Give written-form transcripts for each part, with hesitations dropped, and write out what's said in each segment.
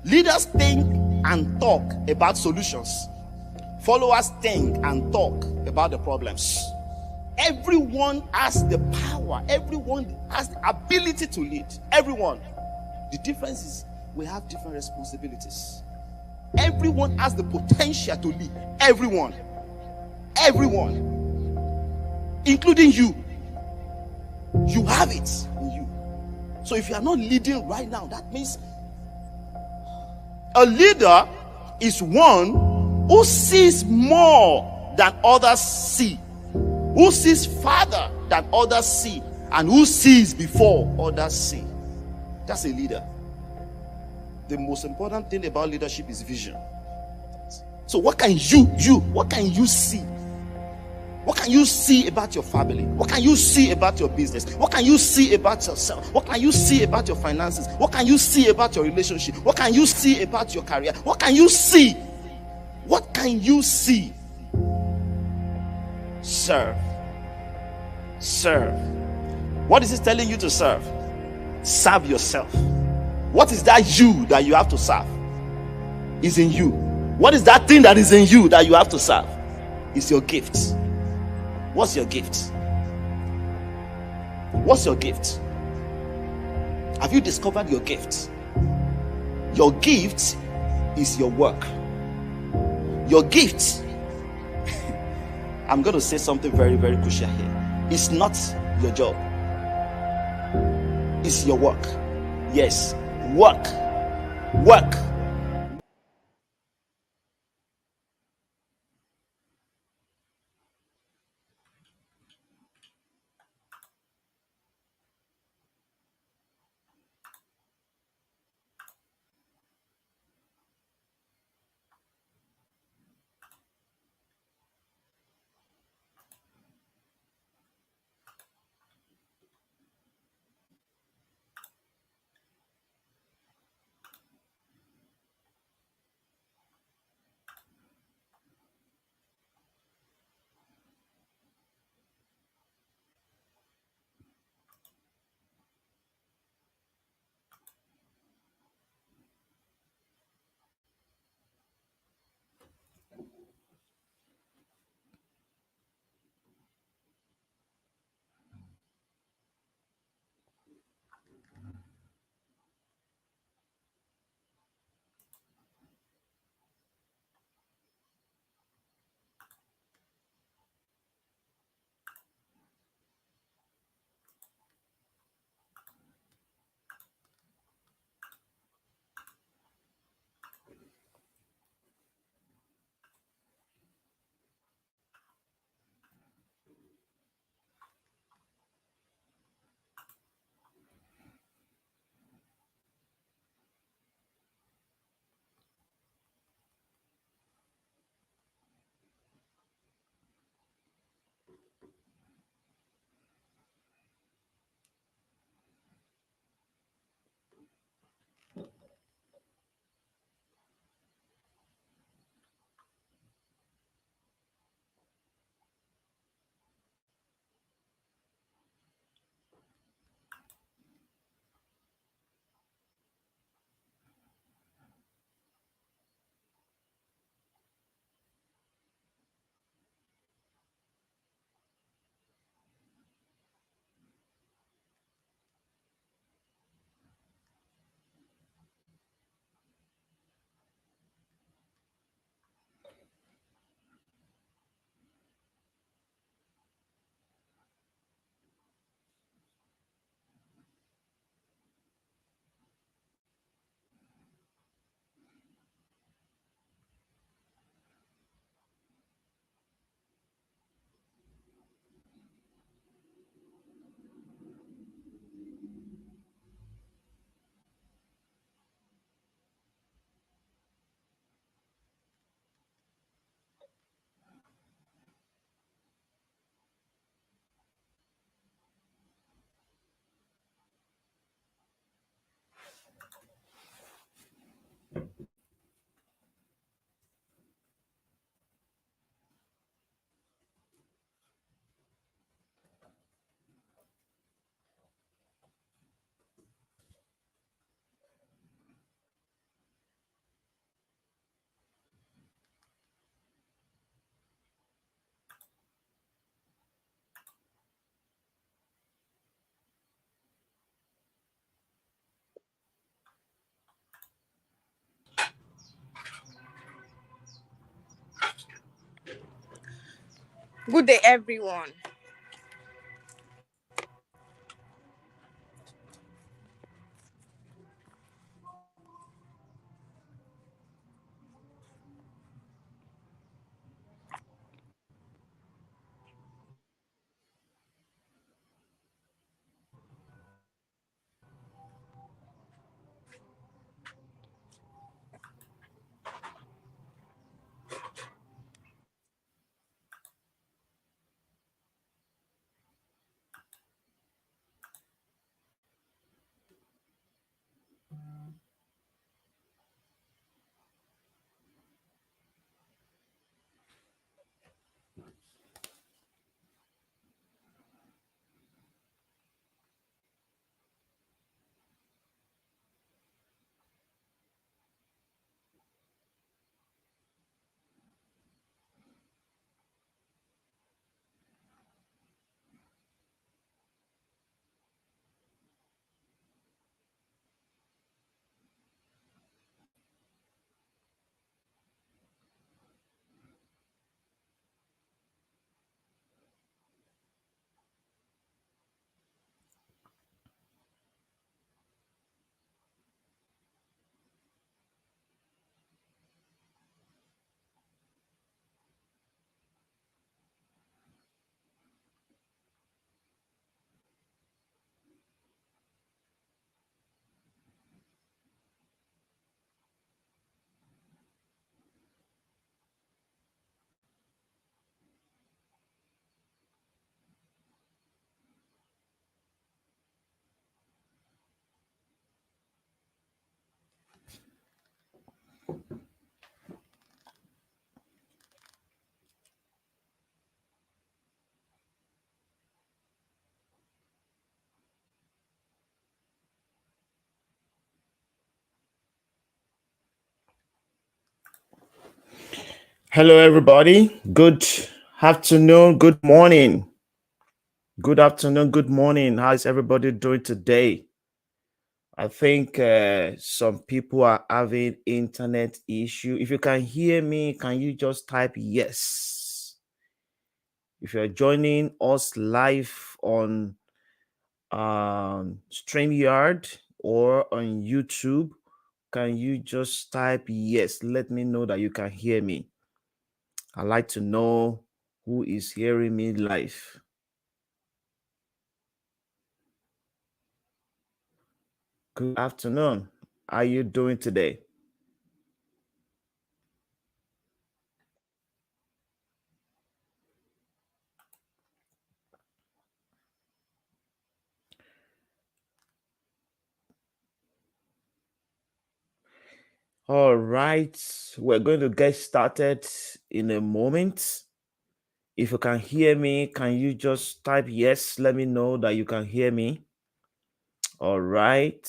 Leaders think and talk about solutions. Followers think and talk about the problems. Everyone has the power. Everyone has the ability to lead. Everyone. The difference is we have different responsibilities. Everyone has the potential to lead. Everyone. Everyone. Including you. You have it in you. So if you are not leading right now, that means a leader is one who sees more than others see, who sees farther than others see, and who sees before others see. That's a leader. The most important thing about leadership is vision. So what can you see? What can you see about your family? What can you see about your business? What can you see about yourself? What can you see about your finances? What can you see about your relationship? What can you see about your career? What can you see? What can you see? Serve. Serve. What is it telling you to serve? Serve yourself. What is that you that you have to serve? Is in you. What is that thing that is in you that you have to serve? It's your gift. What's your gift? What's your gift? Have you discovered your gift? Your gift is your work. Your gift, I'm going to say something very, very crucial here. It's not your job. It's your work. Yes, work. Work. Good day, everyone. Hello, everybody. Good afternoon, good morning. Good afternoon, good morning. How is everybody doing today? I think some people are having internet issue. If you can hear me, can you just type yes? If you're joining us live on StreamYard or on YouTube, can you just type yes? Let me know that you can hear me. I'd like to know who is hearing me live. Good afternoon. How are you doing today? All right, we're going to get started in a moment. If you can hear me, can you just type yes? Let me know that you can hear me. All right.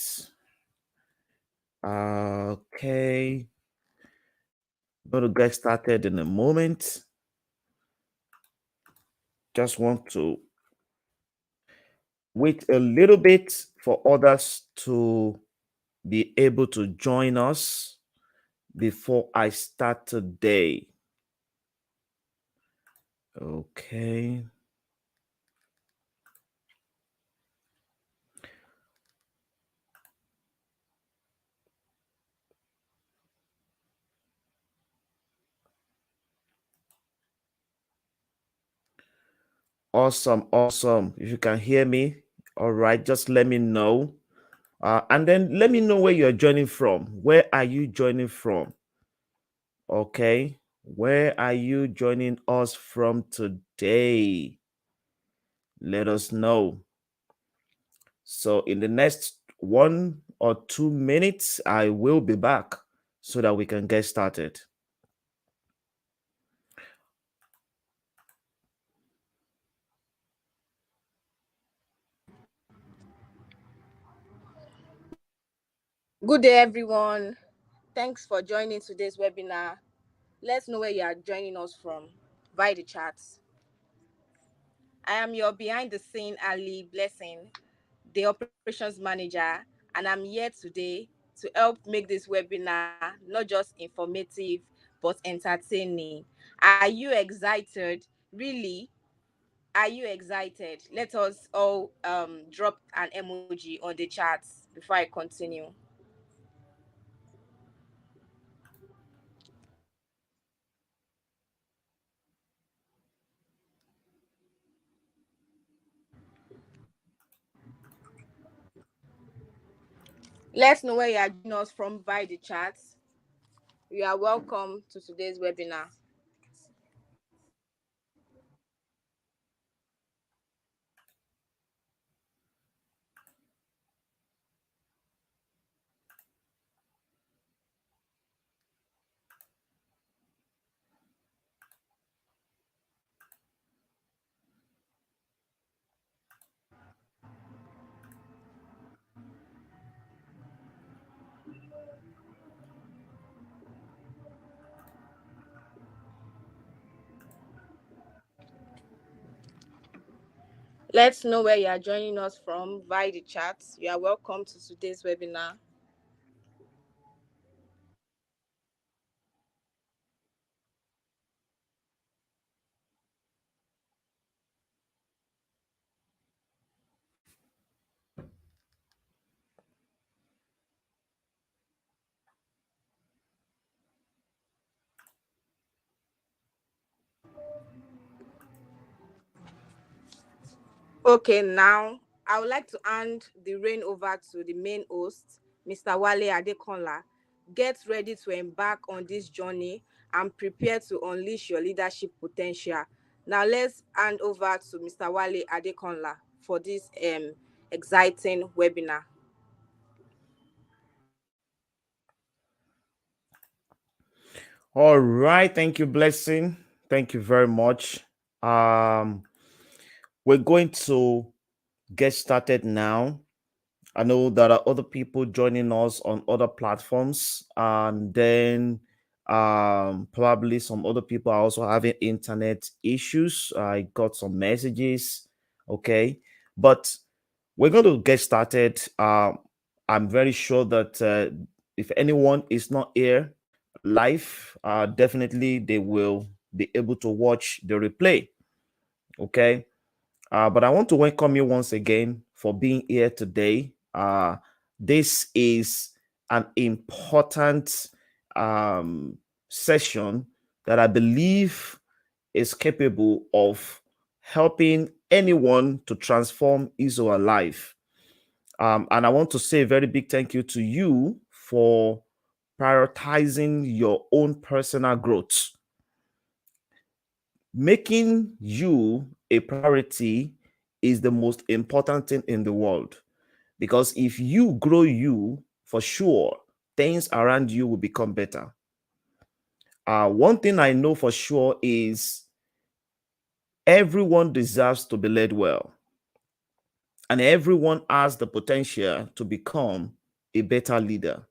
Okay. Going to get started in a moment. Just want to wait a little bit for others to be able to join us before I start today. Okay. Awesome, awesome. If you can hear me, all right, just let me know. And then let me know where you're joining from. Where are you joining from? Okay. Where are you joining us from today? Let us know. So, in the next 1 or 2 minutes, I will be back so that we can get started. Good day, everyone. Thanks for joining today's webinar. Let's know where you are joining us from via the chats. I am your behind the scene Ali Blessing, the operations manager, and I'm here today to help make this webinar not just informative but entertaining. Are you excited? Really? Are you excited? Let us all drop an emoji on the chat before I continue. Let's know where you are joining us from via the chat. You are welcome to today's webinar. Let's know where you are joining us from via the chat. You are welcome to today's webinar. Okay, now I would like to hand the reign over to the main host, Mr. Wale Adekonla. Get ready to embark on this journey and prepare to unleash your leadership potential. Now let's hand over to Mr. Wale Adekonla for this exciting webinar. All right, thank you, Blessing. Thank you very much. Um, we're going to get started now. I know there are other people joining us on other platforms, and then probably some other people are also having internet issues. I got some messages. Okay, but we're going to get started. I'm very sure that if anyone is not here live, definitely they will be able to watch the replay. Okay. But I want to welcome you once again for being here today. This is an important session that I believe is capable of helping anyone to transform his or her life. And I want to say a very big thank you to you for prioritizing your own personal growth. Making you a priority is the most important thing in the world, because if you grow you, for sure, things around you will become better. One thing I know for sure is everyone deserves to be led well, and everyone has the potential to become a better leader.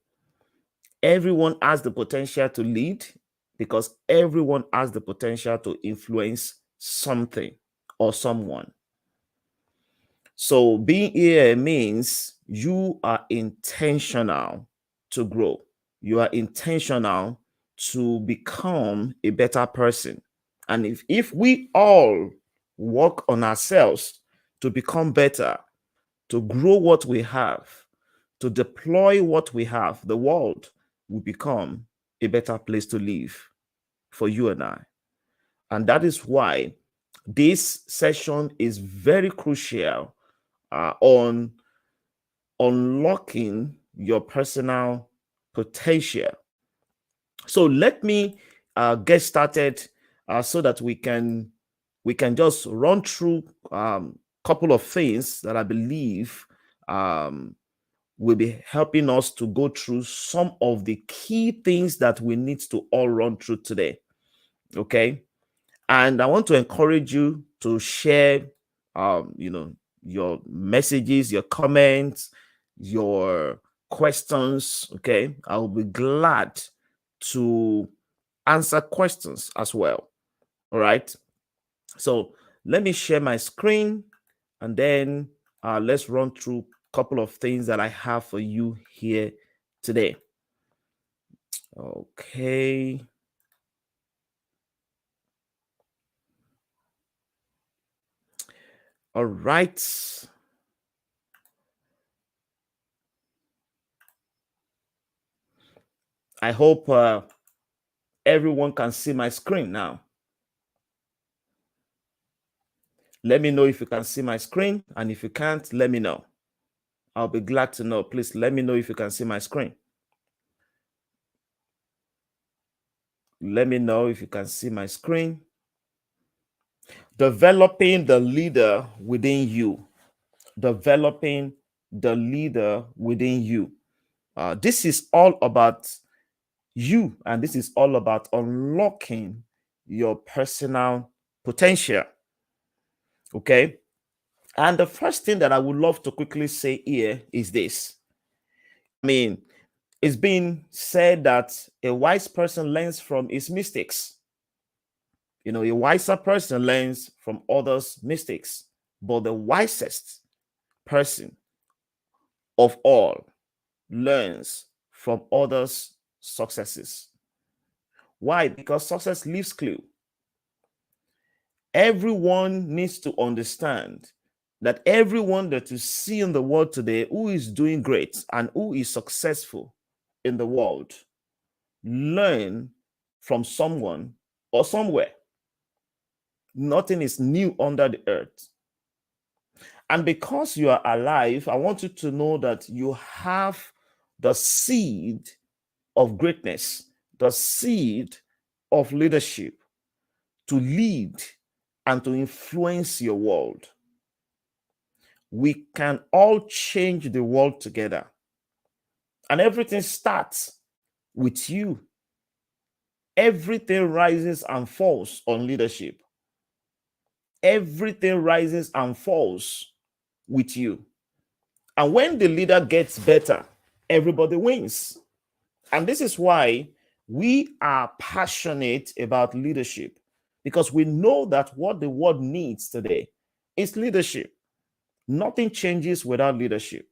Everyone has the potential to lead because everyone has the potential to influence something or someone. So being here means you are intentional to grow. You are intentional to become a better person. And if we all work on ourselves to become better, to grow what we have, to deploy what we have, the world will become a better place to live for you and I. And that is why this session is very crucial on unlocking your personal potential. So let me get started so that we can just run through couple of things that I believe will be helping us to go through some of the key things that we need to all run through today. Okay. And I want to encourage you to share, your messages, your comments, your questions. Okay. I'll be glad to answer questions as well. All right. So let me share my screen and then let's run through a couple of things that I have for you here today. Okay. All right. I hope everyone can see my screen now. Let me know if you can see my screen, and if you can't, let me know. I'll be glad to know. Please let me know if you can see my screen. Let me know if you can see my screen. Developing the leader within you. Developing the leader within you. This is all about you, and this is all about unlocking your personal potential. Okay. And the first thing that I would love to quickly say here is this. I mean, it's been said that a wise person learns from his mistakes. You know, a wiser person learns from others' mistakes, but the wisest person of all learns from others' successes. Why? Because success leaves clue. Everyone needs to understand that everyone that you see in the world today who is doing great and who is successful in the world learn from someone or somewhere. Nothing is new under the earth. And because you are alive, I want you to know that you have the seed of greatness, the seed of leadership to lead and to influence your world. We can all change the world together. And everything starts with you. Everything rises and falls on leadership. Everything rises and falls with you. And when the leader gets better, everybody wins. And this is why we are passionate about leadership, because we know that what the world needs today is leadership. Nothing changes without leadership.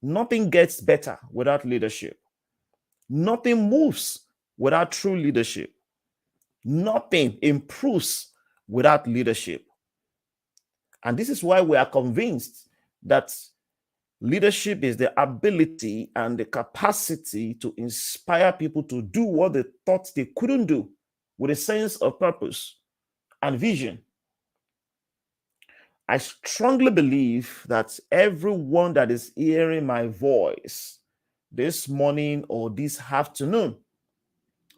Nothing gets better without leadership. Nothing moves without true leadership. Nothing improves without leadership. And this is why we are convinced that leadership is the ability and the capacity to inspire people to do what they thought they couldn't do with a sense of purpose and vision. I strongly believe that everyone that is hearing my voice this morning or this afternoon,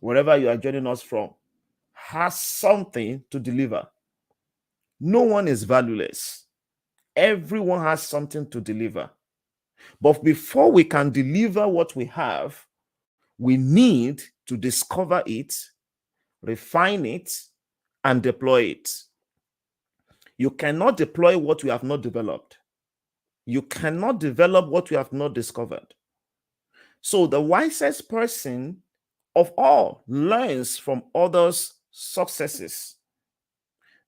wherever you are joining us from, has something to deliver. No one is valueless. Everyone has something to deliver. But before we can deliver what we have, we need to discover it, refine it, and deploy it. You cannot deploy what you have not developed. You cannot develop what you have not discovered. So the wisest person of all learns from others' successes,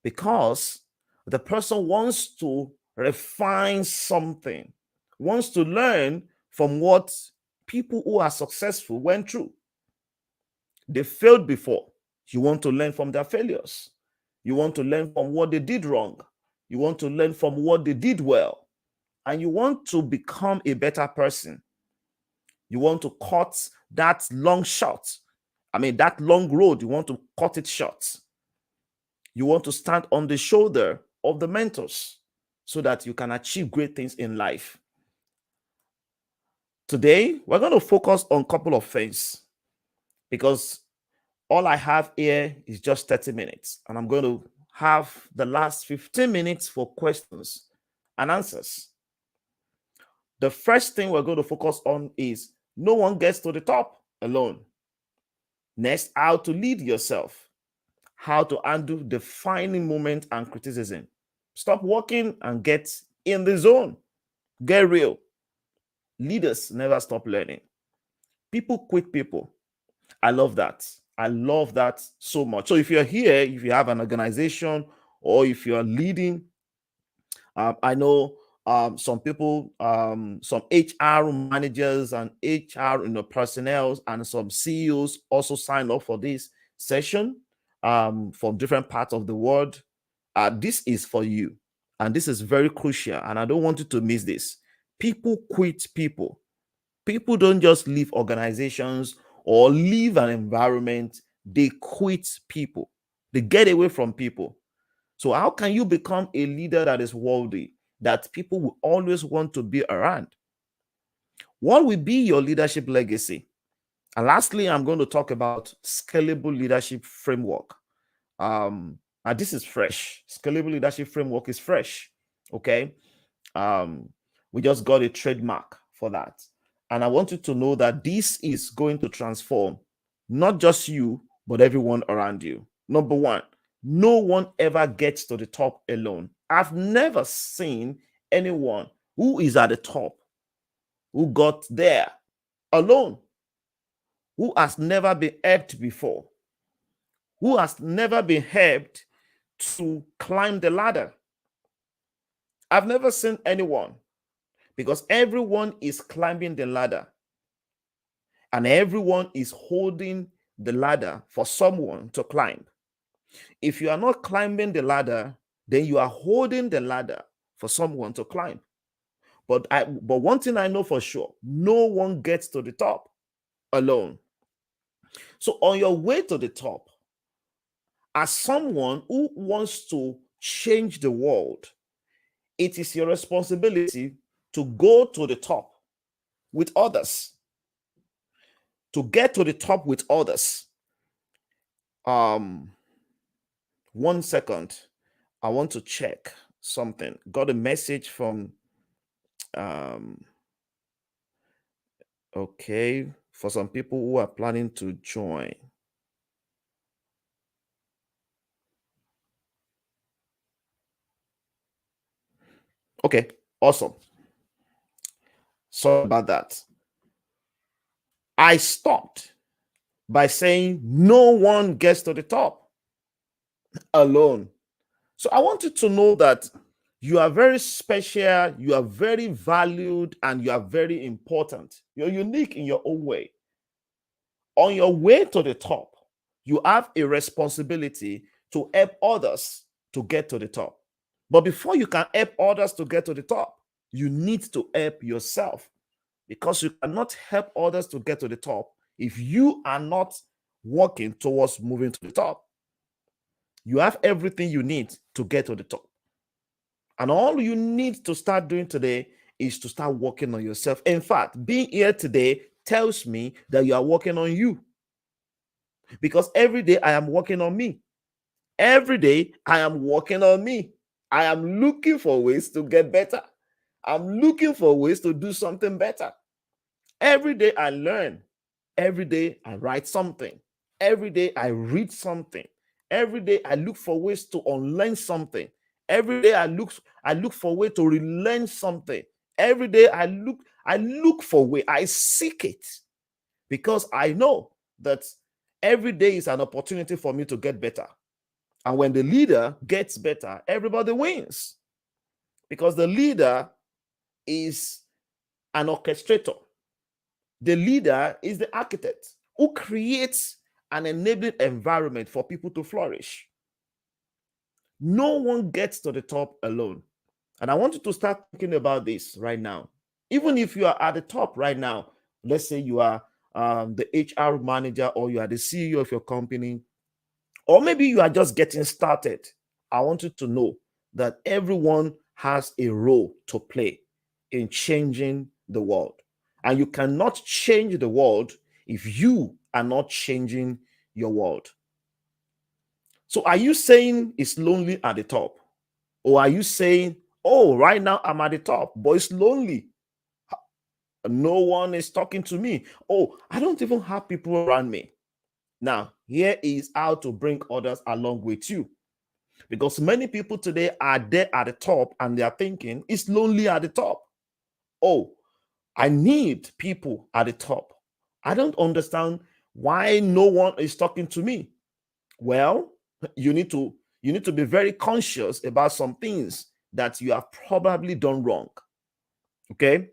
because the person wants to refine something, wants to learn from what people who are successful went through. They failed before. You want to learn from their failures. You want to learn from what they did wrong. You want to learn from what they did well. And you want to become a better person. You want to cut that long shot. That long road, you want to cut it short. You want to stand on the shoulder of the mentors so that you can achieve great things in life. Today, we're going to focus on a couple of things, because all I have here is just 30 minutes, and I'm going to have the last 15 minutes for questions and answers. The first thing we're going to focus on is no one gets to the top alone. Next, how to lead yourself, how to handle defining moment and criticism. Stop working and get in the zone. Get real. Leaders never stop learning. People quit people. I love that. I love that so much. So if you're here, if you have an organization, or if you're leading, I know some people, some HR managers and HR personnel and some CEOs also sign up for this session from different parts of the world. This is for you. And this is very crucial, and I don't want you to miss this. People quit people. People don't just leave organizations or leave an environment, they quit people. They get away from people. So, how can you become a leader that is worthy, that people will always want to be around? What will be your leadership legacy? And lastly, I'm going to talk about scalable leadership framework. And this is fresh. Scalable leadership framework is fresh. Okay. We just got a trademark for that. And I want you to know that this is going to transform not just you, but everyone around you. Number one, no one ever gets to the top alone. I've never seen anyone who is at the top, who got there alone, who has never been helped before, who has never been helped to climb the ladder. I've never seen anyone, because everyone is climbing the ladder and everyone is holding the ladder for someone to climb. If you are not climbing the ladder, then you are holding the ladder for someone to climb. But one thing I know for sure, no one gets to the top alone. So on your way to the top, as someone who wants to change the world, it is your responsibility to go to the top with others, to get to the top with others. 1 second. I want to check something. Got a message from, okay, for some people who are planning to join. Okay, awesome. Sorry about that. I stopped by saying no one gets to the top alone. So I want you to know that you are very special, you are very valued, and you are very important. You're unique in your own way. On your way to the top, you have a responsibility to help others to get to the top. But before you can help others to get to the top, you need to help yourself, because you cannot help others to get to the top if you are not working towards moving to the top. You have everything you need to get to the top. And all you need to start doing today is to start working on yourself. In fact, being here today tells me that you are working on you. Because every day I am working on me. Every day I am working on me. I am looking for ways to get better. I'm looking for ways to do something better. Every day I learn. Every day I write something. Every day I read something. Every day I look for ways to unlearn something. Every day I look for a way to relearn something. Every day I look for a way. I seek it, because I know that every day is an opportunity for me to get better. And when the leader gets better, everybody wins, because the leader is an orchestrator. The leader is the architect who creates an enabling environment for people to flourish. No one gets to the top alone. And I want you to start thinking about this right now. Even if you are at the top right now, let's say you are the HR manager, or you are the CEO of your company, or maybe you are just getting started. I want you to know that everyone has a role to play in changing the world. And you cannot change the world if you are not changing your world. So are you saying it's lonely at the top? Or are you saying, oh, right now I'm at the top, but it's lonely? No one is talking to me. Oh, I don't even have people around me. Now, here is how to bring others along with you. Because many people today are there at the top and they are thinking it's lonely at the top. Oh, I need people at the top. I don't understand why no one is talking to me. Well, you need to be very conscious about some things that you have probably done wrong. Okay?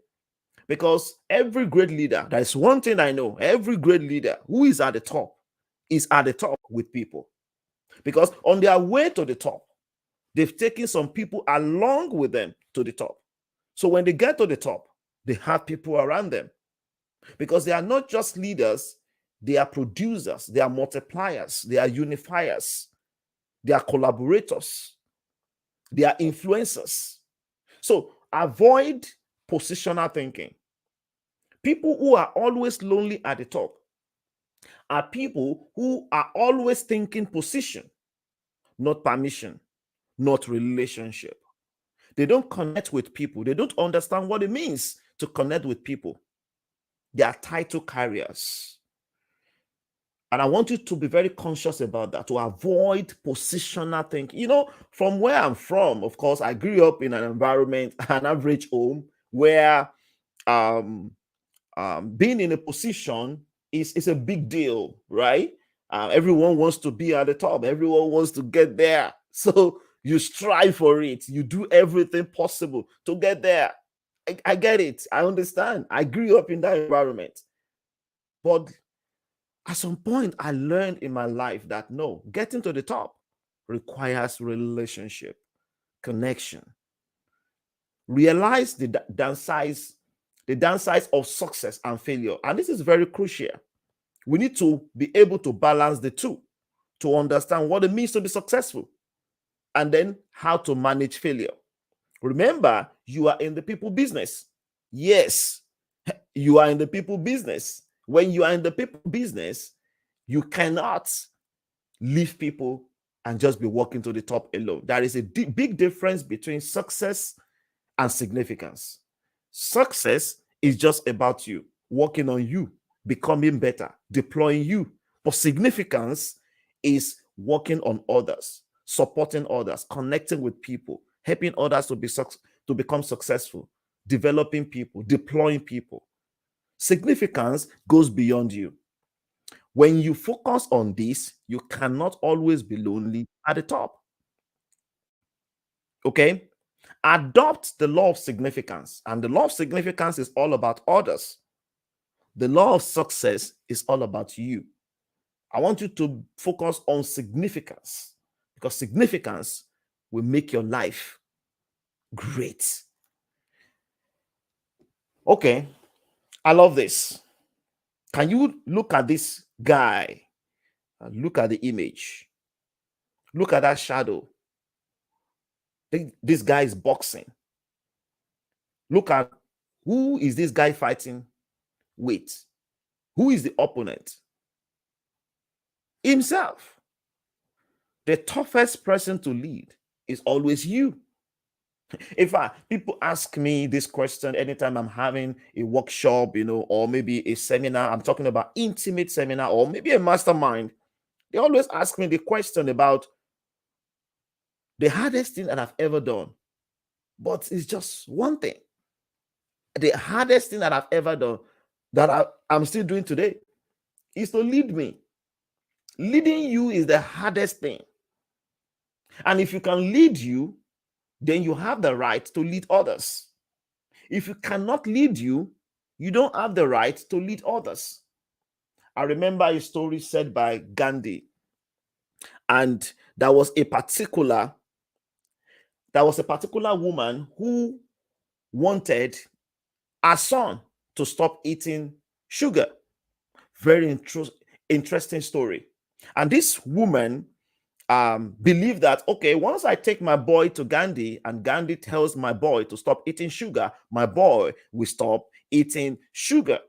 Because every great leader, that's one thing I know, every great leader who is at the top is at the top with people. Because on their way to the top, They've taken some people along with them to the top. So when they get to the top, they have people around them, because they are not just leaders, they are producers, they are multipliers, they are unifiers, they are collaborators, they are influencers. So avoid positional thinking. People who are always lonely at the top are people who are always thinking position, not permission, not relationship. They don't connect with people. They don't understand what it means to connect with people. They are title carriers. And I want you to be very conscious about that, to avoid positional thinking. You know, from where I'm from, of course, I grew up in an environment, an average home, where um, being in a position is a big deal, right? Everyone wants to be at the top. Everyone wants to get there. So you strive for it. You do everything possible to get there. I get it. I understand. I grew up in that environment. But at some point, I learned in my life that no, getting to the top requires relationship, connection. Realize the downsides of success and failure. And this is very crucial. We need to be able to balance the two, to understand what it means to be successful, and then how to manage failure. Remember, you are in the people business. Yes, you are in the people business. When you are in the people business, you cannot leave people and just be walking to the top alone. There is a big difference between success and significance. Success is just about you, working on you, becoming better, deploying you. But significance is working on others, supporting others, connecting with people, helping others to become successful, developing people, deploying people. Significance goes beyond you. When you focus on this, you cannot always be lonely at the top. Okay? Adopt the law of significance. And the law of significance is all about others. The law of success is all about you. I want you to focus on significance, because significance will make your life great. Okay, I love this. Can you look at this guy? Look at the image. Look at that shadow. This guy is boxing. Look at, who is this guy fighting with? Who is the opponent? Himself. The toughest person to lead is always you. In fact, people ask me this question anytime I'm having a workshop, or maybe a seminar. I'm talking about intimate seminar or maybe a mastermind. They always ask me the question about the hardest thing that I've ever done. But it's just one thing. The hardest thing that I've ever done, that I'm still doing today, is to lead me. Leading you is the hardest thing. And if you can lead you, then you have the right to lead others. If you cannot lead you, you don't have the right to lead others. I remember a story said by Gandhi, and there was a particular woman who wanted her son to stop eating sugar. Very interesting story. And this woman believed that, okay, once I take my boy to Gandhi and Gandhi tells my boy to stop eating sugar, my boy will stop eating sugar.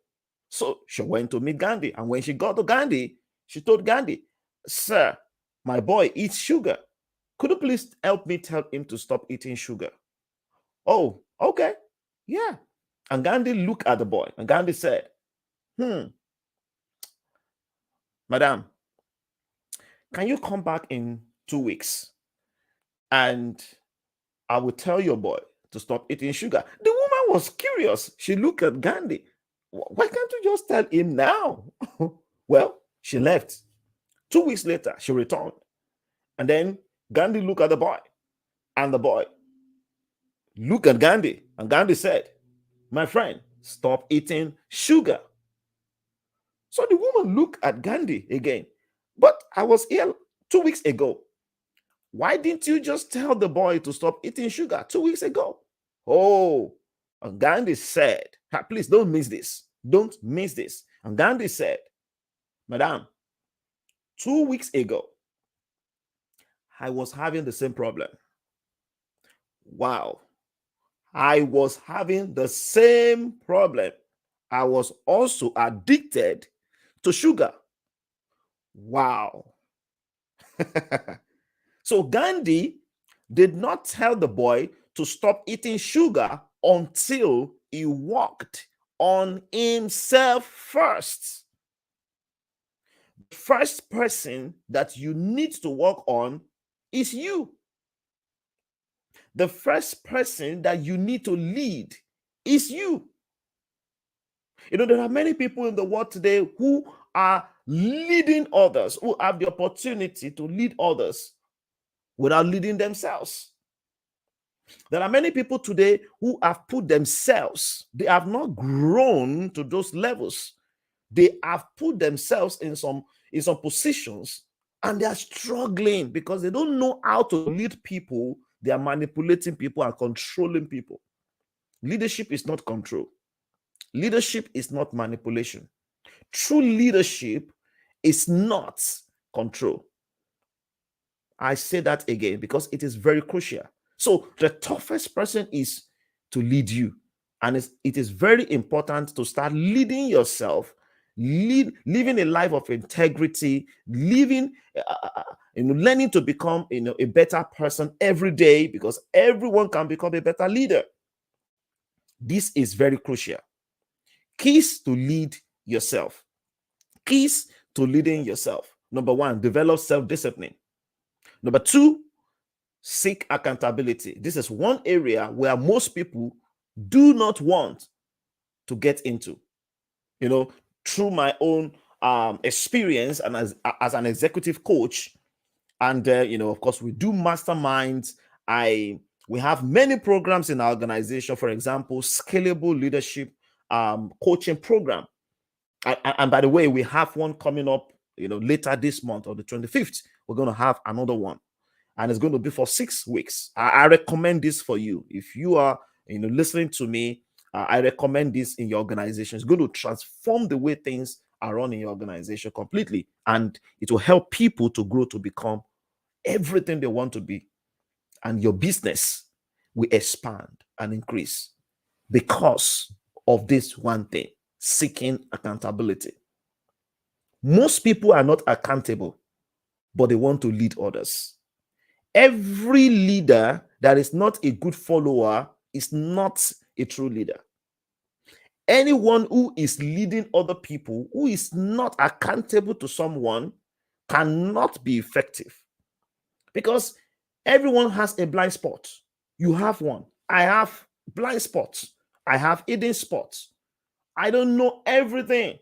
So she went to meet Gandhi. And when she got to Gandhi, she told Gandhi, "Sir, my boy eats sugar. Could you please help me tell him to stop eating sugar?" "Oh, okay. Yeah." And Gandhi looked at the boy and Gandhi said, "Madam, can you come back in 2 weeks and I will tell your boy to stop eating sugar?" The woman was curious. She looked at Gandhi. "Why can't you just tell him now?" Well, she left. 2 weeks later, she returned. And then Gandhi looked at the boy, and the boy looked at Gandhi, and Gandhi said, "My friend, stop eating sugar." So the woman looked at Gandhi again. "But I was here 2 weeks ago. Why didn't you just tell the boy to stop eating sugar 2 weeks ago? Oh, and Gandhi said, please don't miss this. Don't miss this. And Gandhi said, Madam, 2 weeks ago, I was having the same problem. Wow. I was having the same problem. I was also addicted to sugar. Wow. So Gandhi did not tell the boy to stop eating sugar until he worked on himself first. The first person that you need to work on is you. The first person that you need to lead is you. You know, there are many people in the world today who are leading others, who have the opportunity to lead others without leading themselves. There are many people today who have put themselves, they have not grown to those levels. They have put themselves in some positions, and they are struggling because they don't know how to lead people. They are manipulating people and controlling people. Leadership is not control. Leadership is not manipulation. True leadership is not control. I say that again because it is very crucial. So the toughest person is to lead you. And it is very important to start leading yourself, living a life of integrity, learning to become a better person every day, because everyone can become a better leader. This is very crucial. Keys to lead yourself. Keys to leading yourself. Number one, develop self-discipline. Number two, seek accountability. This is one area where most people do not want to get into. You know, through my own experience and as an executive coach, and of course, we do masterminds. We have many programs in our organization. For example, scalable leadership coaching program. And by the way, we have one coming up, later this month on the 25th. We're going to have another one, and it's going to be for 6 weeks. I recommend this for you. If you are, listening to me, I recommend this in your organization. It's going to transform the way things are run in your organization completely, and it will help people to grow to become everything they want to be, and your business will expand and increase because of this one thing: seeking accountability. Most people are not accountable, but they want to lead others. Every leader that is not a good follower is not a true leader. Anyone who is leading other people, who is not accountable to someone, cannot be effective, because everyone has a blind spot. You have one. I have blind spots. I have hidden spots. I don't know everything.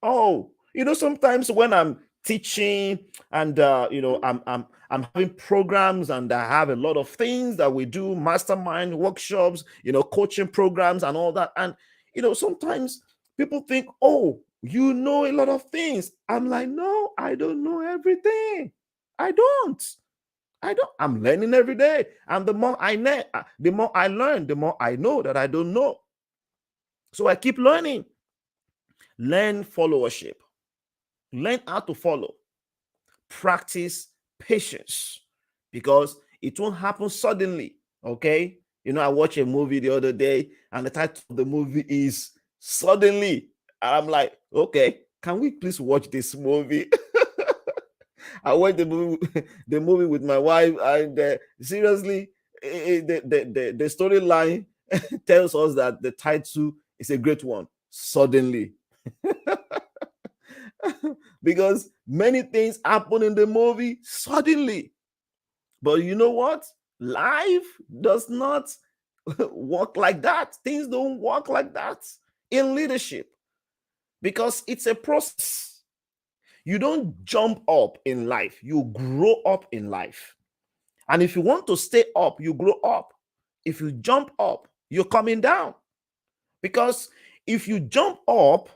Oh, sometimes when I'm teaching and I'm having programs, and I have a lot of things that we do, mastermind workshops, coaching programs and all that. And sometimes people think, oh, you know a lot of things. I'm like, no, I don't know everything. I don't. I'm learning every day. And the more I know, the more I learn, the more I know that I don't know. So I keep learning. Learn followership. Learn how to follow. Practice patience, because it won't happen suddenly. Okay. I watched a movie the other day, and the title of the movie is Suddenly. And I'm like, okay, can we please watch this movie? I watched the movie with my wife, and seriously, the storyline tells us that the title is a great one: Suddenly. Because many things happen in the movie suddenly. But you know what? Life does not work like that. Things don't work like that in leadership, because it's a process. You don't jump up in life, you grow up in life. And if you want to stay up, you grow up. If you jump up, you're coming down. Because if you jump up,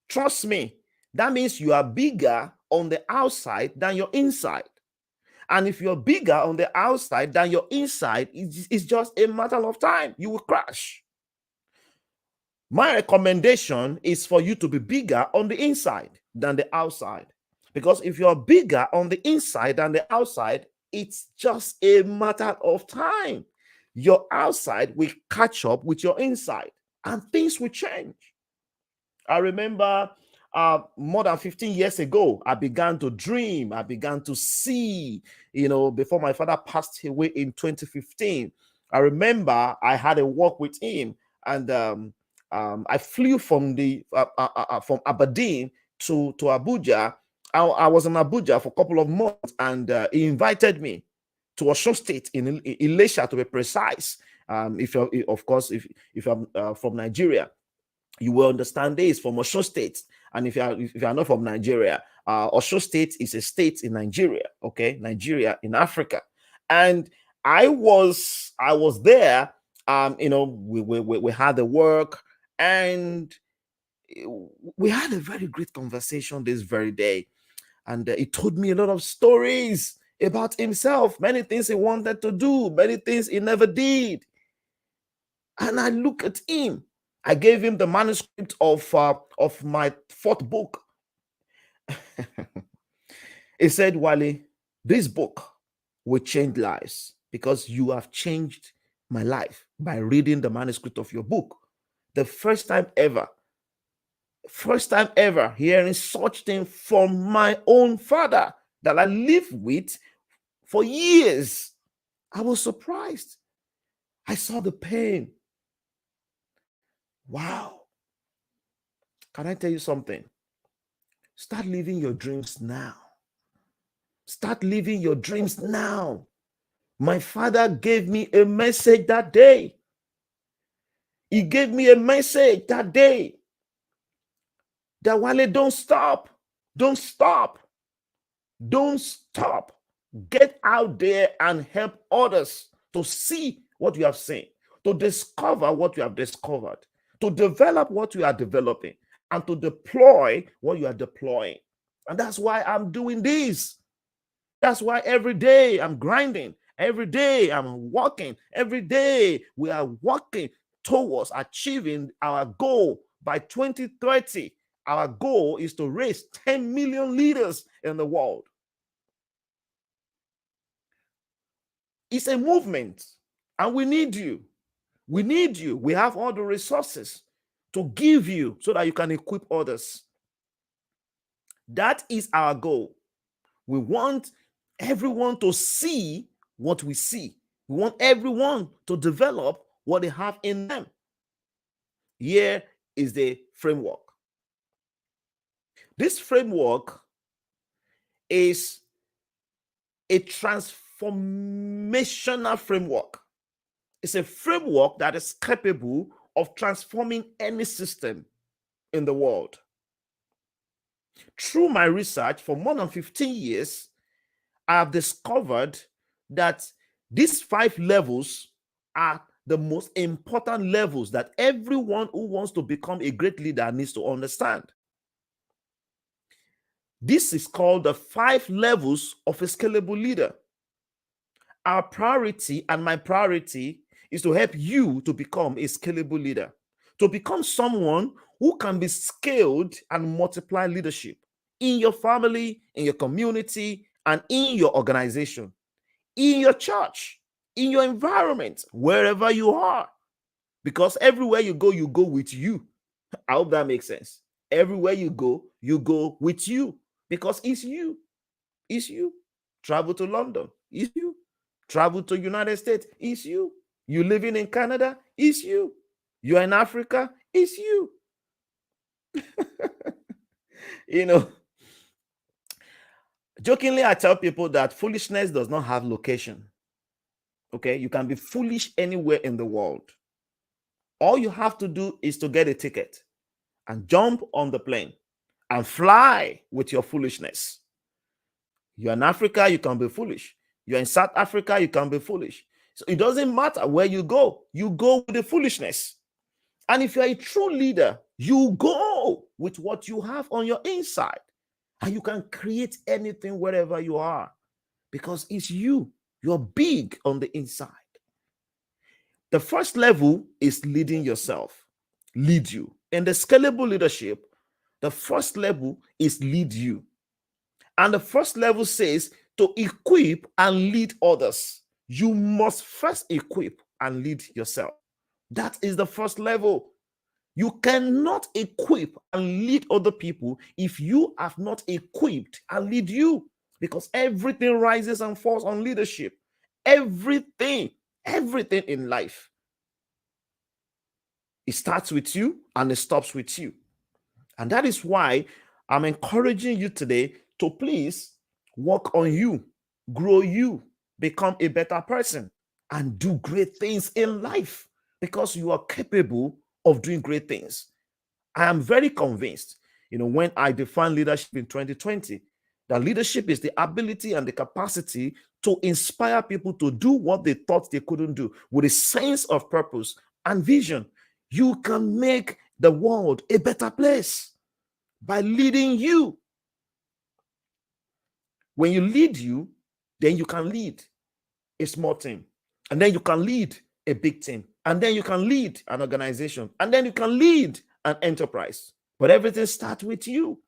trust me, that means you are bigger on the outside than your inside. And if you're bigger on the outside than your inside, it's just a matter of time. You will crash. My recommendation is for you to be bigger on the inside than the outside. Because if you're bigger on the inside than the outside, it's just a matter of time. Your outside will catch up with your inside and things will change. I remember more than 15 years ago, I began to dream. I began to see, before my father passed away in 2015. I remember I had a walk with him, and I flew from from Aberdeen to Abuja. I was in Abuja for a couple of months, and he invited me to Osun State in Ilesha, to be precise. If you're, of course, if you're from Nigeria, you will understand this, from Osun State. And if you are not from Nigeria, Osun State is a state in Nigeria, okay, Nigeria in Africa. And I was there. We had the work, and we had a very great conversation this very day. And he told me a lot of stories about himself, many things he wanted to do, many things he never did. And I look at him. I gave him the manuscript of my fourth book. He said, Wale, this book will change lives, because you have changed my life by reading the manuscript of your book. The first time ever hearing such thing from my own father that I lived with for years. I was surprised. I saw the pain. Wow. Can I tell you something? Start living your dreams now. Start living your dreams now. My father gave me a message that day. He gave me a message that day that, Wale, don't stop. Don't stop. Don't stop. Get out there and help others to see what you have seen, to discover what you have discovered, to develop what you are developing, and to deploy what you are deploying. And that's why I'm doing this. That's why every day I'm grinding. Every day I'm working. Every day we are working towards achieving our goal by 2030. Our goal is to raise 10 million leaders in the world. It's a movement, and we need you. We need you. We have all the resources to give you so that you can equip others. That is our goal. We want everyone to see what we see. We want everyone to develop what they have in them. Here is the framework. This framework is a transformational framework. It's a framework that is capable of transforming any system in the world. Through my research for more than 15 years, I have discovered that these 5 levels are the most important levels that everyone who wants to become a great leader needs to understand. This is called the 5 levels of a scalable leader. Our priority, and my priority, is to help you to become a scalable leader, to become someone who can be scaled and multiply leadership in your family, in your community, and in your organization, in your church, in your environment, wherever you are. Because everywhere you go with you. I hope that makes sense. Everywhere you go with you, because it's you. It's you. Travel to London, it's you. Travel to United States, it's you. You living in Canada, it's you. You're in Africa, it's you. Jokingly, I tell people that foolishness does not have location. Okay, you can be foolish anywhere in the world. All you have to do is to get a ticket and jump on the plane and fly with your foolishness. You're in Africa, you can be foolish. You're in South Africa, you can be foolish. So it doesn't matter where you go with the foolishness. And if you're a true leader, you go with what you have on your inside, and you can create anything wherever you are. because it's you. You're big on the inside. The first level is leading yourself. Lead you. In the scalable leadership, the first level is lead you. And the first level says to equip and lead others. You must first equip and lead yourself. That is the first level. You cannot equip and lead other people if you have not equipped and lead you, because everything rises and falls on leadership. Everything in life. It starts with you and it stops with you. And that is why I'm encouraging you today to please work on you, grow you, become a better person, and do great things in life, because you are capable of doing great things. I am very convinced, when I define leadership in 2020, that leadership is the ability and the capacity to inspire people to do what they thought they couldn't do with a sense of purpose and vision. You can make the world a better place by leading you. When you lead you, then you can lead a small team, and then you can lead a big team, and then you can lead an organization, and then you can lead an enterprise. But everything starts with you.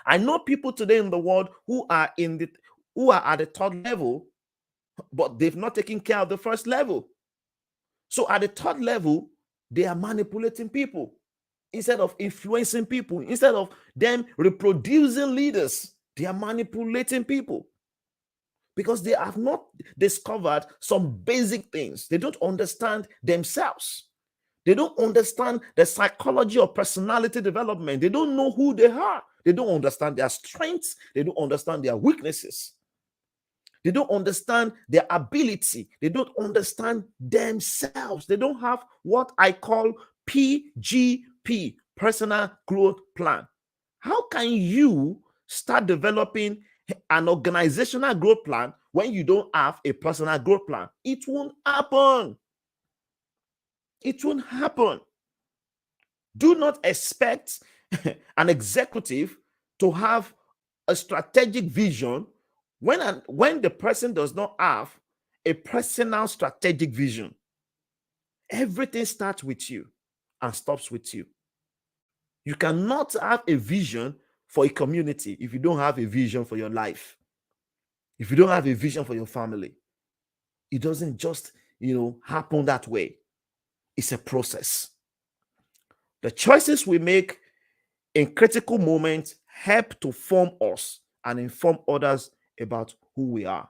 I know people today in the world who are at the third level, but they've not taken care of the first level. So at the third level, they are manipulating people instead of influencing people. Instead of them reproducing leaders, they are manipulating people because they have not discovered some basic things. They don't understand themselves. They don't understand the psychology of personality development. They don't know who they are. They don't understand their strengths. They don't understand their weaknesses. They don't understand their ability. They don't understand themselves. They don't have what I call PGP, personal growth plan. How can you start developing an organizational growth plan when you don't have a personal growth plan? It won't happen. It won't happen. Do not expect an executive to have a strategic vision when the person does not have a personal strategic vision. Everything starts with you and stops with you. You cannot have a vision for a community if you don't have a vision for your life. If you don't have a vision for your family, it doesn't just, happen that way. It's a process. The choices we make in critical moments help to form us and inform others about who we are.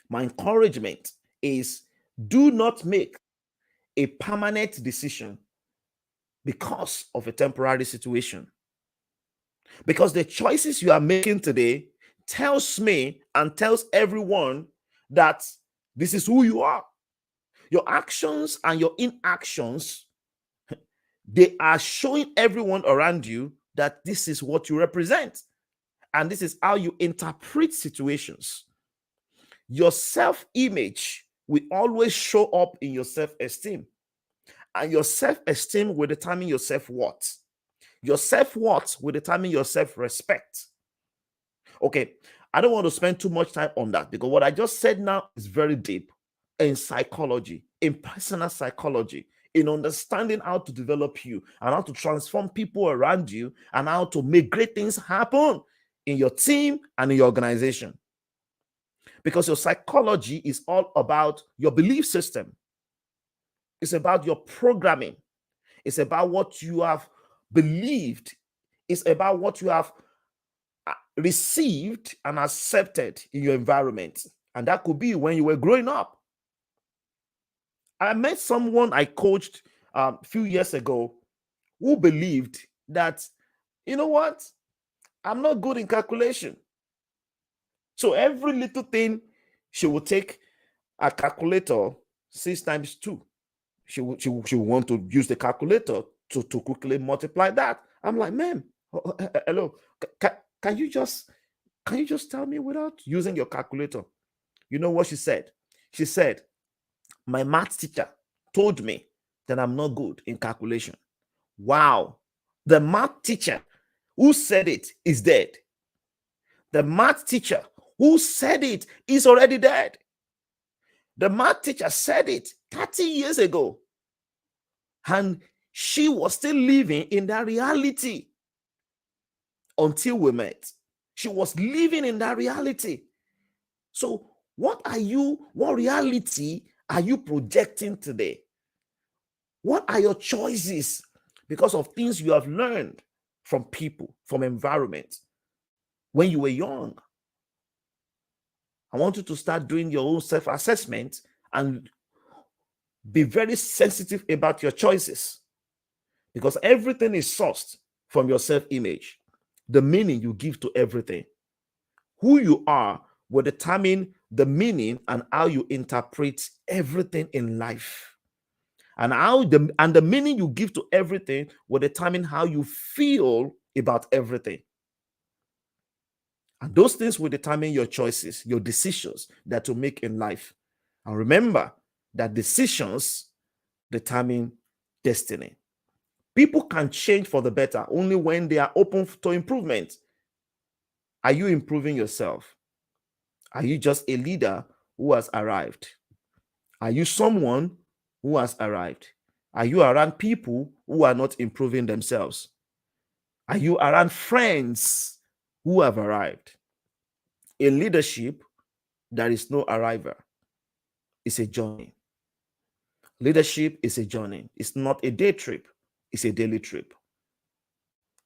My encouragement is, do not make a permanent decision because of a temporary situation. Because the choices you are making today tells me and tells everyone that this is who you are. Your actions and your inactions, they are showing everyone around you that this is what you represent. And this is how you interpret situations. Your self-image will always show up in your self-esteem. And your self-esteem will determine your self-worth. Your self-worth will determine your self-respect. Okay, I don't want to spend too much time on that because what I just said now is very deep in psychology, in personal psychology, in understanding how to develop you and how to transform people around you and how to make great things happen in your team and in your organization. Because your psychology is all about your belief system. It's about your programming. It's about what you have believed. It's about what you have received and accepted in your environment. And that could be when you were growing up. I met someone I coached a few years ago who believed that, you know what, I'm not good in calculation. So every little thing, she will take a calculator 6 times 2. She will want to use the calculator to quickly multiply that. I'm like, ma'am, hello, can you just tell me without using your calculator? You know what she said? She said, my math teacher told me that I'm not good in calculation. Wow. The math teacher who said it is dead. The math teacher who said it is already dead. The math teacher said it 30 years ago. And she was still living in that reality until we met. She was living in that reality. So what reality are you projecting today? What are your choices because of things you have learned from people, from environment when you were young? I want you to start doing your own self-assessment and be very sensitive about your choices, because everything is sourced from your self-image, the meaning you give to everything. Who you are will determine the meaning and how you interpret everything in life. And the meaning you give to everything will determine how you feel about everything. And those things will determine your choices, your decisions that you make in life. And remember that decisions determine destiny. People can change for the better only when they are open to improvement. Are you improving yourself? Are you just a leader who has arrived? Are you someone who has arrived? Are you around people who are not improving themselves? Are you around friends who have arrived? In leadership, there is no arrival. It's a journey. Leadership is a journey. It's not a day trip. It's a daily trip.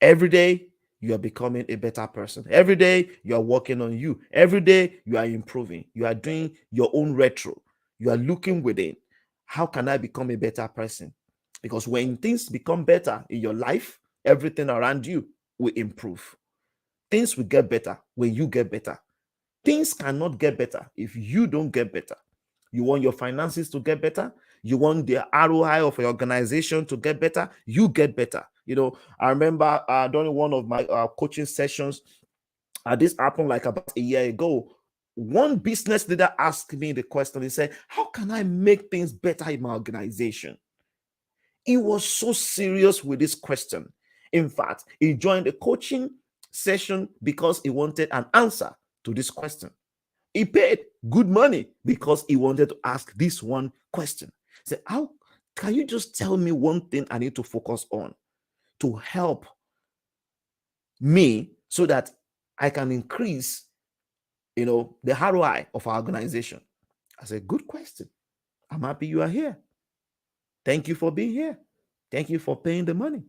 Every day, you are becoming a better person. Every day, you are working on you. Every day, you are improving. You are doing your own retro. You are looking within. How can I become a better person? Because when things become better in your life, everything around you will improve. Things will get better when you get better. Things cannot get better if you don't get better. You want your finances to get better. You want the ROI of your organization to get better. You get better. I remember during one of my coaching sessions, this happened like about a year ago. One business leader asked me the question. He said, how can I make things better in my organization? He was so serious with this question. In fact, he joined a coaching session because he wanted an answer to this question. He paid good money because he wanted to ask this one question. He said, how can you just tell me one thing I need to focus on to help me so that I can increase, the ROI of our organization? I said, good question. I'm happy you are here. Thank you for being here. Thank you for paying the money.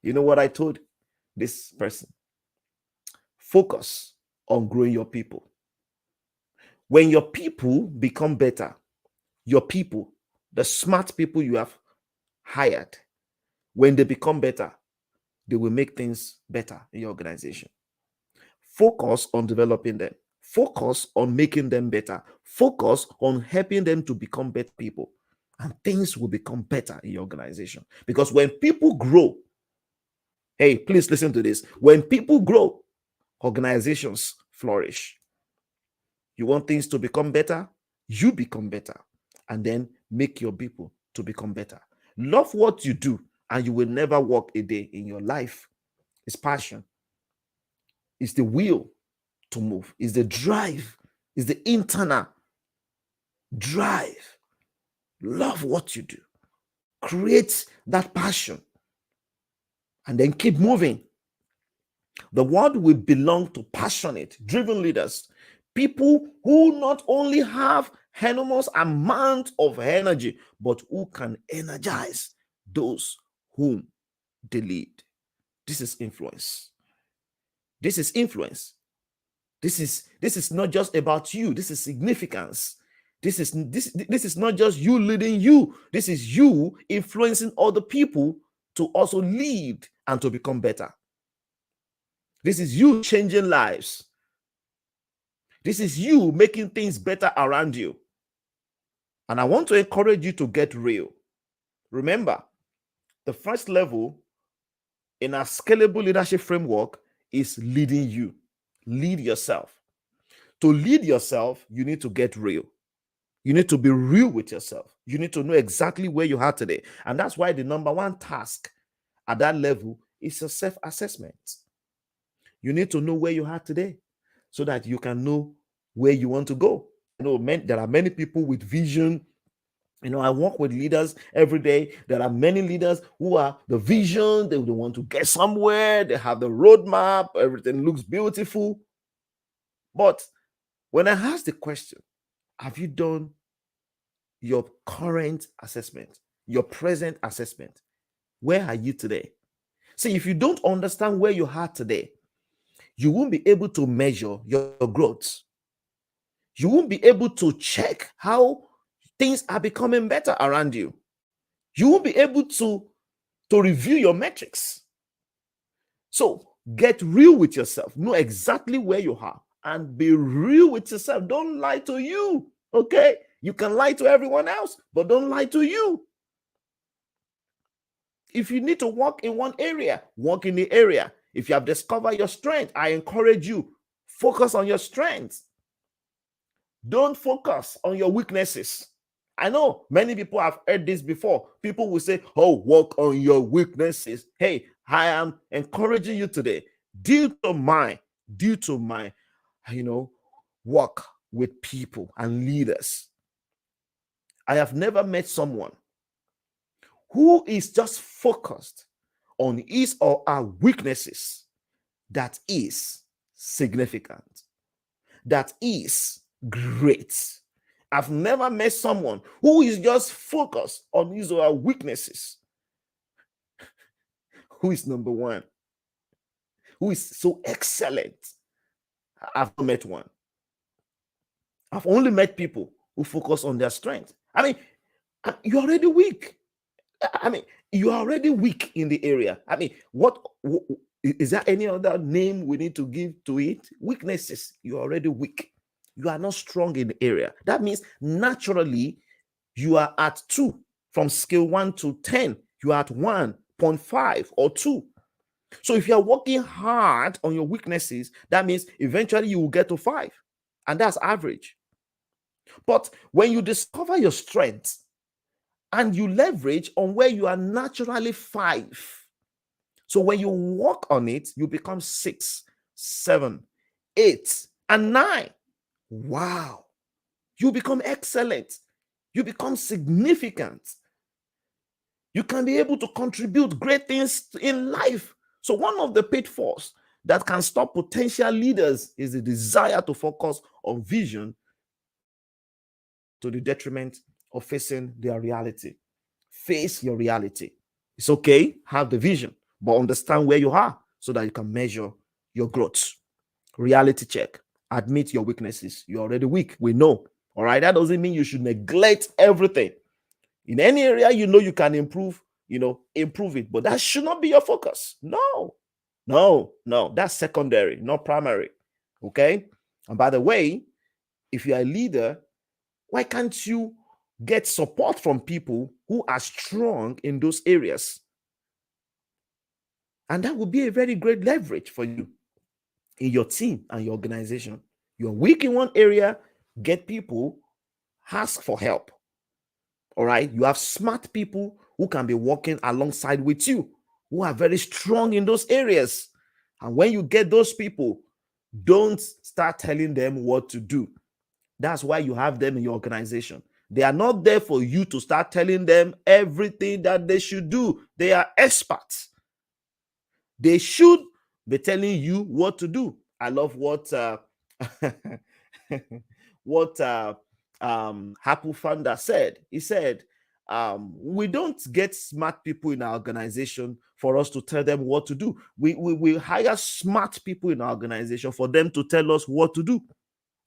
You know what I told this person? Focus on growing your people. When your people become better, your people, the smart people you have hired, when they become better, they will make things better in your organization. Focus on developing them. Focus on making them better. Focus on helping them to become better people. And things will become better in your organization. Because when people grow, hey, please listen to this. When people grow, organizations flourish. You want things to become better? You become better. And then make your people to become better. Love what you do, and you will never work a day in your life. It's passion. It's the will to move. It's the drive. It's the internal drive. Love what you do. Create that passion. And then keep moving. The world will belong to passionate, driven leaders. People who not only have enormous amount of energy, but who can energize those whom they lead. This is influence. This is influence. This is not just about you. This is significance. This is not just you leading you. This is you influencing other people to also lead and to become better. This is you changing lives. This is you making things better around you. And I want to encourage you to get real. Remember, the first level in our scalable leadership framework is leading you. Lead yourself. To lead yourself, you need to get real. You need to be real with yourself. You need to know exactly where you are today. And that's why the number one task at that level is a self-assessment. You need to know where you are today. so that you can know where you want to go. There are many people with vision. I work with leaders every day. There are many leaders who are the vision, they want to get somewhere, they have the roadmap, everything looks beautiful. But when I ask the question, have you done your current assessment, your present assessment? Where are you today? See, if you don't understand where you are today, you won't be able to measure your growth. You won't be able to check how things are becoming better around you. You won't be able to review your metrics. So get real with yourself. Know exactly where you are and be real with yourself. Don't lie to you. Okay? You can lie to everyone else, but don't lie to you. If you need to work in one area, work in the area. If you have discovered your strength, I encourage you, focus on your strengths. Don't focus on your weaknesses. I know many people have heard this before. People will say, oh, work on your weaknesses. Hey, I am encouraging you today, due to my, work with people and leaders. I have never met someone who is just focused on his or her weaknesses that is significant, that is great. I've never met someone who is just focused on his or her weaknesses, who is number one, who is so excellent. I've not met one. I've only met people who focus on their strength. You're already weak. You're already weak in the area. What is there any other name we need to give to it? Weaknesses. You're already weak. You are not strong in the area. That means naturally you are at 2. From scale 1 to 10, you are at 1.5 or 2. So if you are working hard on your weaknesses, that means eventually you will get to 5. And that's average. But when you discover your strengths and you leverage on where you are naturally 5, so when you work on it, you become 6, 7, 8, and 9. Wow. You become excellent. You become significant. You can be able to contribute great things in life. So one of the pitfalls that can stop potential leaders is the desire to focus on vision to the detriment of facing their reality. Face your reality. It's okay, have the vision, but understand where you are so that you can measure your growth. Reality check. Admit your weaknesses. You're already weak. We know. All right. That doesn't mean you should neglect everything. In any area you can improve, improve it. But that should not be your focus. No. That's secondary, not primary. Okay. And by the way, if you're a leader, why can't you get support from people who are strong in those areas? And that would be a very great leverage for you in your team and your organization. You're weak in one area, get people, ask for help. All right. You have smart people who can be working alongside with you, who are very strong in those areas. And when you get those people, don't start telling them what to do. That's why you have them in your organization. They are not there for you to start telling them everything that they should do. They are experts. They should be telling you what to do. I love what Apple founder said. He said, we don't get smart people in our organization for us to tell them what to do. We hire smart people in our organization for them to tell us what to do.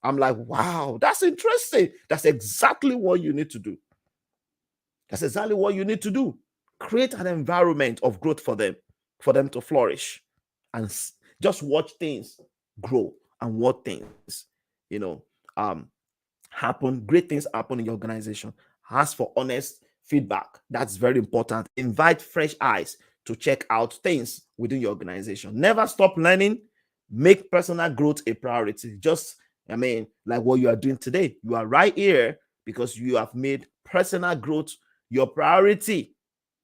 I'm like, wow, that's interesting. That's exactly what you need to do. That's exactly what you need to do. Create an environment of growth for them to flourish, and just watch things grow and what things, happen. Great things happen in your organization. Ask for honest feedback. That's very important. Invite fresh eyes to check out things within your organization. Never stop learning. Make personal growth a priority. Like what you are doing today. You are right here because you have made personal growth your priority.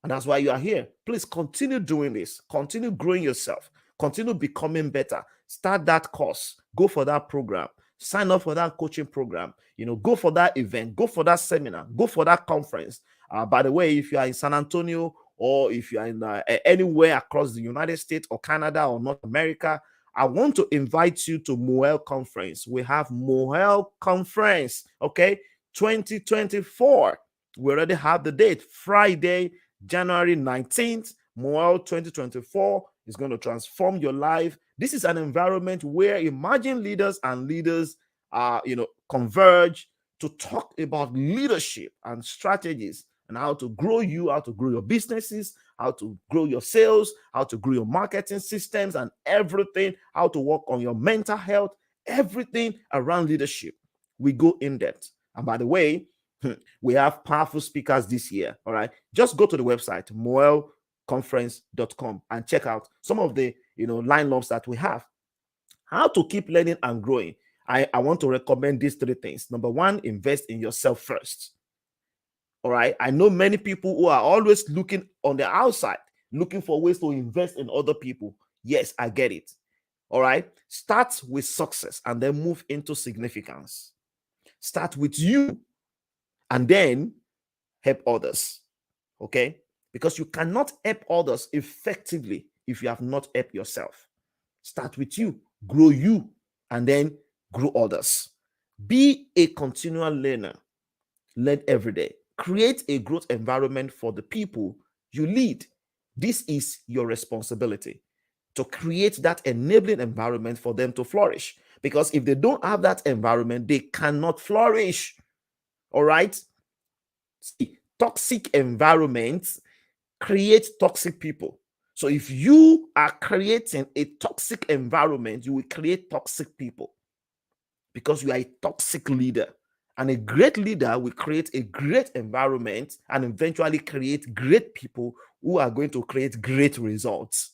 And that's why you are here. Please continue doing this. Continue growing yourself. Continue becoming better. Start that course. Go for that program. Sign up for that coaching program. Go for that event. Go for that seminar. Go for that conference. By the way, if you are in San Antonio, or if you are in anywhere across the United States or Canada or North America, I want to invite you to Moel Conference. We have Moel Conference, okay, 2024. We already have the date, Friday, January 19th. Moel 2024 is going to transform your life. This is an environment where emerging leaders and leaders converge to talk about leadership and strategies and how to grow how to grow your businesses, how to grow your sales, how to grow your marketing systems and everything, how to work on your mental health, everything around leadership. We go in depth. And by the way, we have powerful speakers this year. All right. Just go to the website, moelconference.com, and check out some of the lineups that we have. How to keep learning and growing. I want to recommend these 3 things. Number 1, invest in yourself first. All right. I know many people who are always looking on the outside, looking for ways to invest in other people. Yes, I get it. All right. Start with success and then move into significance. Start with you and then help others. Okay. Because you cannot help others effectively if you have not helped yourself. Start with you, grow you, and then grow others. Be a continual learner. Learn every day. Create a growth environment for the people you lead. This is your responsibility, to create that enabling environment for them to flourish. Because if they don't have that environment, they cannot flourish. All right? See, toxic environments create toxic people. So if you are creating a toxic environment, you will create toxic people because you are a toxic leader. And a great leader will create a great environment and eventually create great people who are going to create great results.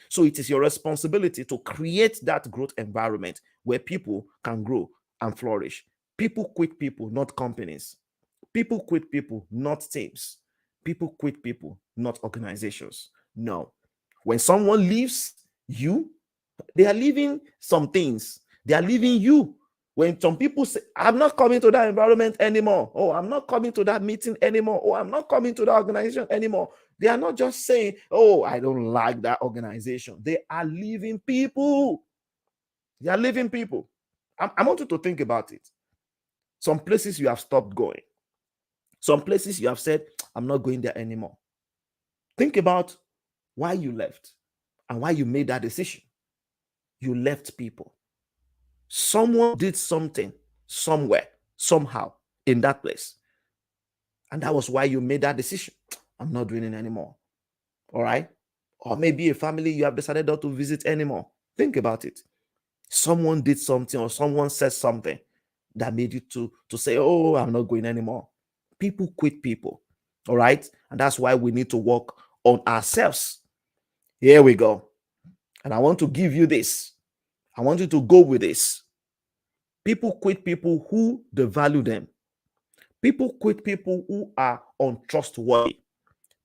So it is your responsibility to create that growth environment where people can grow and flourish. People quit people, not companies. People quit people, not teams. People quit people, not organizations. No. When someone leaves you, they are leaving some things. They are leaving you. When some people say, I'm not coming to that environment anymore. Oh, I'm not coming to that meeting anymore. Oh, I'm not coming to that organization anymore. They are not just saying, oh, I don't like that organization. They are leaving people. They are leaving people. I want you to think about it. Some places you have stopped going. Some places you have said, I'm not going there anymore. Think about why you left and why you made that decision. You left people. Someone did something somewhere, somehow in that place. And that was why you made that decision. I'm not doing it anymore. All right. Or maybe a family you have decided not to visit anymore. Think about it. Someone did something or someone said something that made you to say, oh, I'm not going anymore. People quit people. All right. And that's why we need to work on ourselves. Here we go. And I want to give you this. I want you to go with this. People quit people who devalue them. People quit people who are untrustworthy.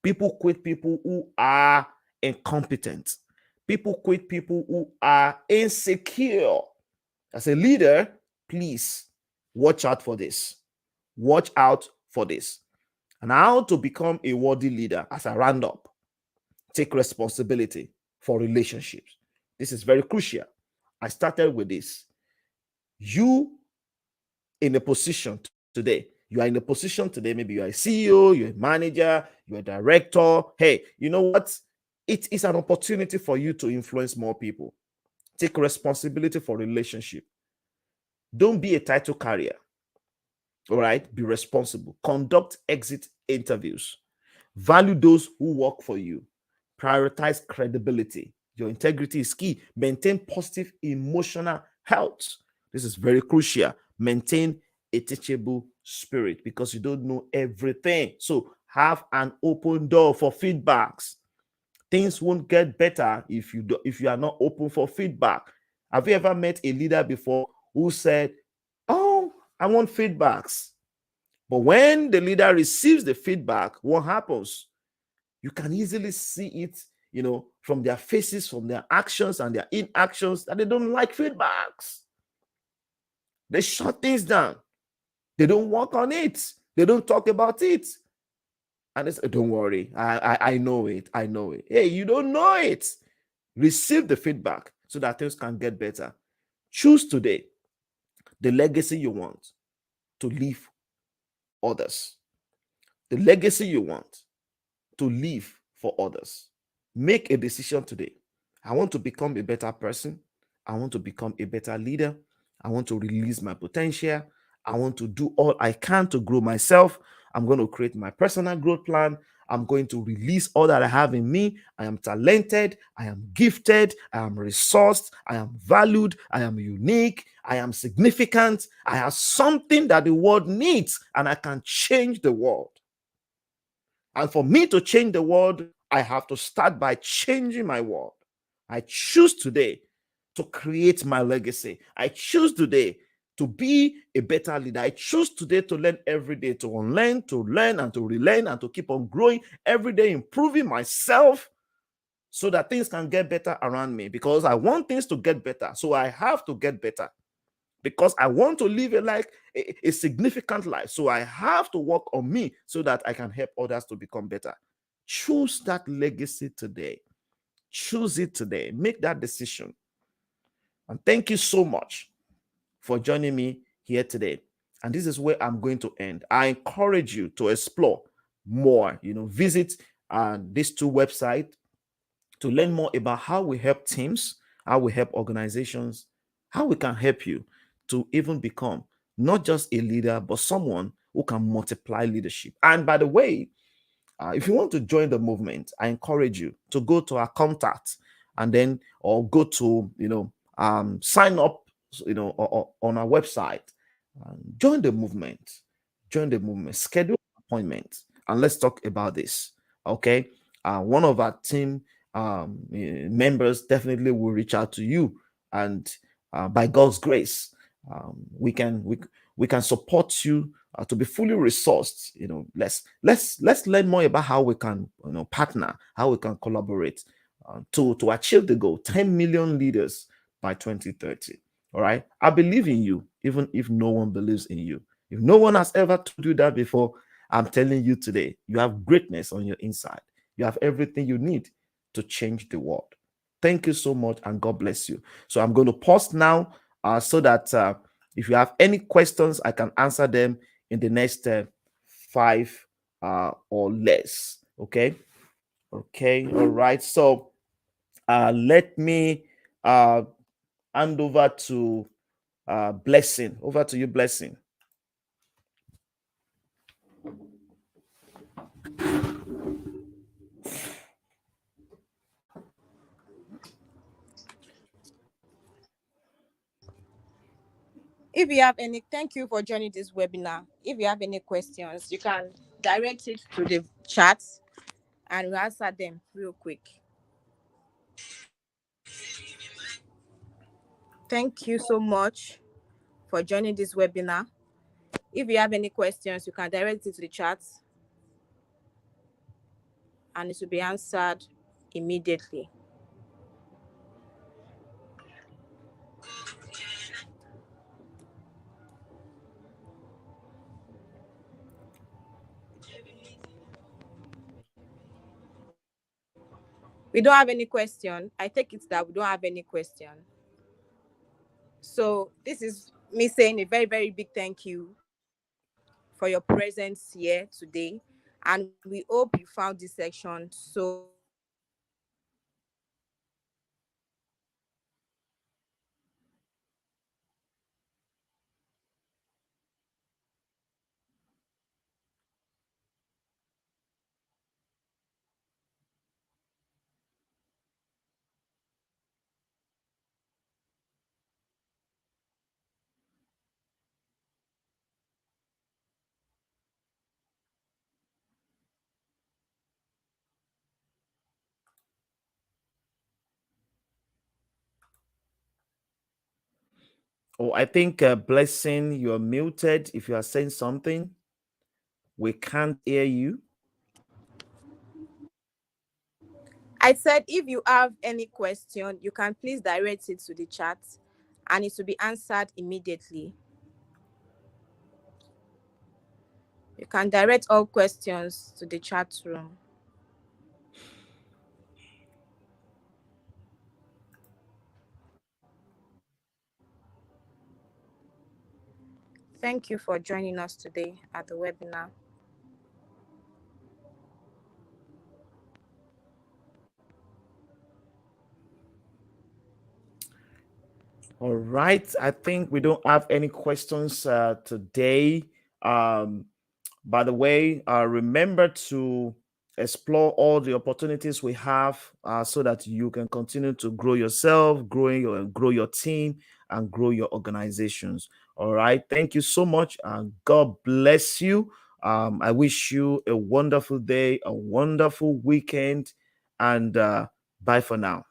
People quit people who are incompetent. People quit people who are insecure. As a leader, please watch out for this. Watch out for this. And how to become a worthy leader as I round up. Take responsibility for relationships. This is very crucial. I started with this. You in a position today. You are in a position today. Maybe you are a CEO, you're a manager, you're a director. Hey, you know what? It is an opportunity for you to influence more people. Take responsibility for relationship. Don't be a title carrier. All right? Be responsible. Conduct exit interviews. Value those who work for you. Prioritize credibility. Your integrity is key. Maintain positive emotional health. This is very crucial. Maintain a teachable spirit because you don't know everything. So have an open door for feedbacks. Things won't get better if you are not open for feedback. Have you ever met a leader before who said, oh, I want feedbacks? But when the leader receives the feedback, what happens? You can easily see it from their faces, from their actions and their inactions, that they don't like feedbacks. They shut things down. They don't work on it. They don't talk about it. And they say, don't worry, I know it. I know it. Hey, you don't know it. Receive the feedback so that things can get better. Choose today the legacy you want to leave others. The legacy you want to leave for others. Make a decision today. I want to become a better person. I want to become a better leader. I want to release my potential. I want to do all I can to grow myself. I'm going to create my personal growth plan. I'm going to release all that I have in me. I am talented. I am gifted. I am resourced. I am valued. I am unique. I am significant. I have something that the world needs, and I can change the world. And for me to change the world, I have to start by changing my world. I choose today to create my legacy. I choose today to be a better leader. I choose today to learn every day, to unlearn, to learn, and to relearn, and to keep on growing every day, improving myself so that things can get better around me. Because I want things to get better, so I have to get better. Because I want to live a significant life. So I have to work on me so that I can help others to become better. Choose that legacy today. Choose it today. Make that decision. And thank you so much for joining me here today. And this is where I'm going to end. I encourage you to explore more. Visit these two websites to learn more about how we help teams, how we help organizations, how we can help you to even become not just a leader, but someone who can multiply leadership. And by the way, if you want to join the movement, I encourage you to go to our contact and then, or go to, sign up, on our website. Join the movement. Join the movement. Schedule an appointment and let's talk about this. Okay. One of our team members definitely will reach out to you, and by God's grace, we can support you to be fully resourced. Let's learn more about how we can partner, how we can collaborate to achieve the goal: 10 million leaders by 2030. All right, I believe in you, even if no one believes in you. If no one has ever told you that before, I'm telling you today, you have greatness on your inside. You have everything you need to change the world. Thank you so much, and God bless you. So I'm going to pause now so that if you have any questions, I can answer them in the next 5 or less. Okay. Okay. All right. So let me hand over to Blessing. Over to you, Blessing. If you have any, thank you for joining this webinar. If you have any questions, you can direct it to the chat and we'll answer them real quick. Thank you so much for joining this webinar. If you have any questions, you can direct it to the chat and it will be answered immediately. We don't have any question. I take it that we don't have any question. So this is me saying a very, very big thank you for your presence here today. And we hope you found this section so Oh, I think Blessing, you're muted. If you are saying something, we can't hear you. I said if you have any question, you can please direct it to the chat and it will be answered immediately. You can direct all questions to the chat room. Thank you for joining us today at the webinar. All right. I think we don't have any questions today. By the way, remember to explore all the opportunities we have so that you can continue to grow yourself, grow your team, and grow your organizations. All right. Thank you so much, and God bless you. I wish you a wonderful day, a wonderful weekend, and bye for now.